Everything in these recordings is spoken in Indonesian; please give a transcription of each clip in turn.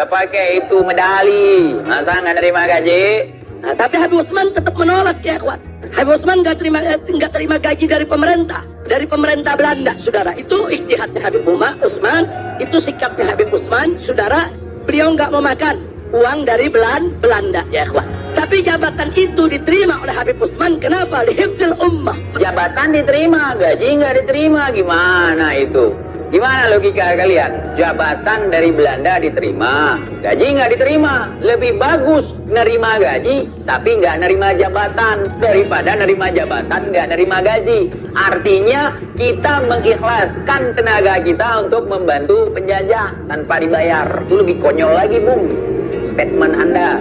Udah pakai itu medali, masa nggak nerima gaji? Nah, tapi Habib Utsman tetap menolak ya kawan. Habib Utsman nggak terima gaji dari pemerintah Belanda, saudara. Itu ijtihadnya Habib Utsman, itu sikapnya Habib Utsman, saudara. Beliau nggak mau makan uang dari Belanda ya kawan. Tapi jabatan itu diterima oleh Habib Utsman. Kenapa? Lihifzil ummah. Jabatan diterima, gaji nggak diterima, gimana itu? Gimana logika kalian? Jabatan dari Belanda diterima, gaji nggak diterima. Lebih bagus nerima gaji, tapi nggak nerima jabatan daripada nerima jabatan nggak nerima gaji. Artinya kita mengikhlaskan tenaga kita untuk membantu penjajah tanpa dibayar. Itu lebih konyol lagi, Bung. Statement Anda.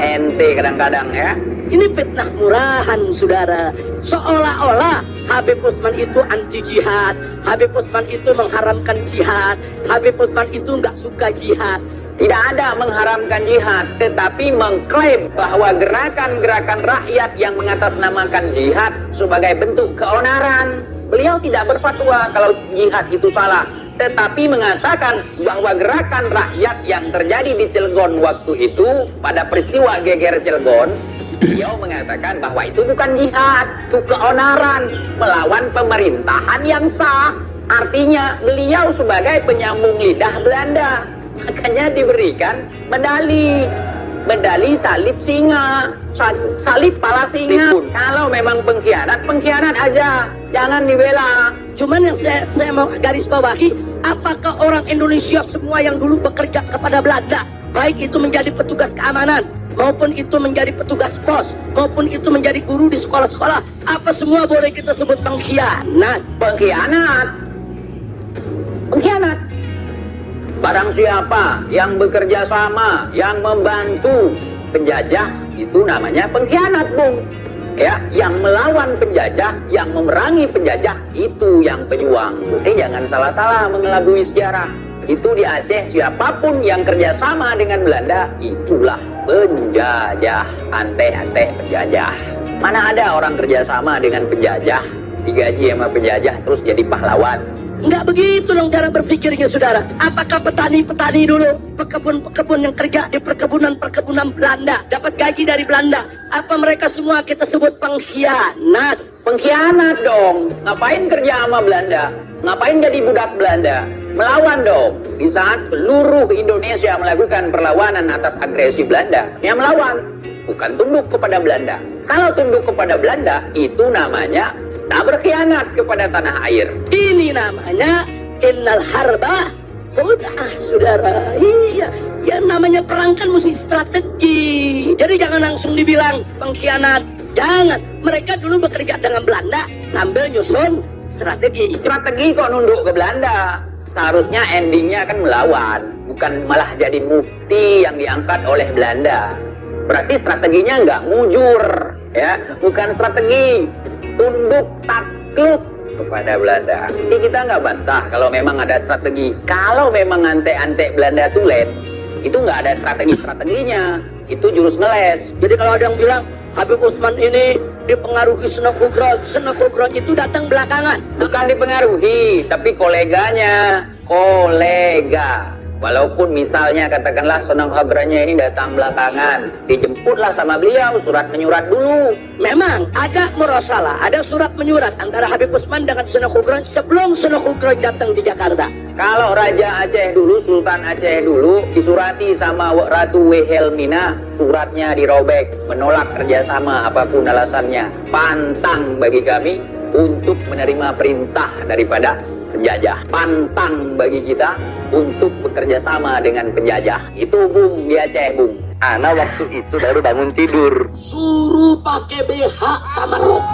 Ente kadang-kadang ya. Ini fitnah murahan, saudara. Seolah-olah Habib Utsman itu anti jihad, Habib Utsman itu mengharamkan jihad, Habib Utsman itu nggak suka jihad. Tidak ada mengharamkan jihad, tetapi mengklaim bahwa gerakan-gerakan rakyat yang mengatasnamakan jihad sebagai bentuk keonaran. Beliau tidak berfatwa kalau jihad itu salah, tetapi mengatakan bahwa gerakan rakyat yang terjadi di Cilegon waktu itu, pada peristiwa geger Cilegon, beliau mengatakan bahwa itu bukan jihad, itu keonaran melawan pemerintahan yang sah. Artinya beliau sebagai penyambung lidah Belanda, makanya diberikan medali salib singa, salib pala singa. Kalau memang pengkhianat aja, jangan dibela. Cuman yang saya mau garis bawahi, apakah orang Indonesia semua yang dulu bekerja kepada Belanda, baik itu menjadi petugas keamanan, maupun itu menjadi petugas pos, maupun itu menjadi guru di sekolah-sekolah, apa semua boleh kita sebut pengkhianat? Pengkhianat. Barang siapa yang bekerja sama, yang membantu penjajah, itu namanya pengkhianat, Bung. Ya, yang melawan penjajah, yang memerangi penjajah, itu yang pejuang. Jangan salah-salah mengelabui sejarah. Itu di Aceh, siapapun yang kerjasama dengan Belanda, itulah penjajah, ante-ante penjajah. Mana ada orang kerjasama dengan penjajah, digaji sama penjajah, terus jadi pahlawan? Enggak begitu dong cara berpikirnya, saudara. Apakah petani-petani dulu, pekebun-pekebun yang kerja di perkebunan-perkebunan Belanda, dapat gaji dari Belanda, apa mereka semua kita sebut pengkhianat? Pengkhianat dong. Ngapain kerja sama Belanda? Ngapain jadi budak Belanda? Melawan dong. Di saat seluruh Indonesia melakukan perlawanan atas agresi Belanda, ya melawan, bukan tunduk kepada Belanda. Kalau tunduk kepada Belanda, itu namanya tak berkhianat kepada tanah air. Ini namanya innal harba khud'ah, saudara. Iya, ya namanya perang kan mesti strategi. Jadi jangan langsung dibilang pengkhianat. Jangan. Mereka dulu bekerja dengan Belanda sambil nyusun strategi. Strategi kok nunduk ke Belanda? Seharusnya endingnya kan melawan, bukan malah jadi mufti yang diangkat oleh Belanda. Berarti strateginya nggak mujur, ya, bukan strategi tunduk takluk kepada Belanda. Jadi kita nggak bantah kalau memang ada strategi. Kalau memang ante-ante Belanda tulen, itu nggak ada strategi-strateginya, itu jurus ngeles. Jadi kalau ada yang bilang Habib Utsman ini dipengaruhi Sunan Kudrat itu datang belakangan. Bukan dipengaruhi, tapi kolega. Walaupun misalnya katakanlah Sunan Kudratnya ini datang belakangan, dijemputlah sama beliau, surat menyurat dulu. Memang ada murasalah, ada surat menyurat antara Habib Utsman dengan Sunan Kudrat sebelum Sunan Kudrat datang di Jakarta. Kalau Raja Aceh dulu, Sultan Aceh dulu, disurati sama Ratu Wilhelmina, suratnya dirobek, menolak kerjasama apapun alasannya. Pantang bagi kami untuk menerima perintah daripada penjajah. Pantang bagi kita untuk bekerja sama dengan penjajah. Itu, Bung, di Aceh, Bung. Ana waktu itu baru bangun tidur. Suruh pakai BH sama rok.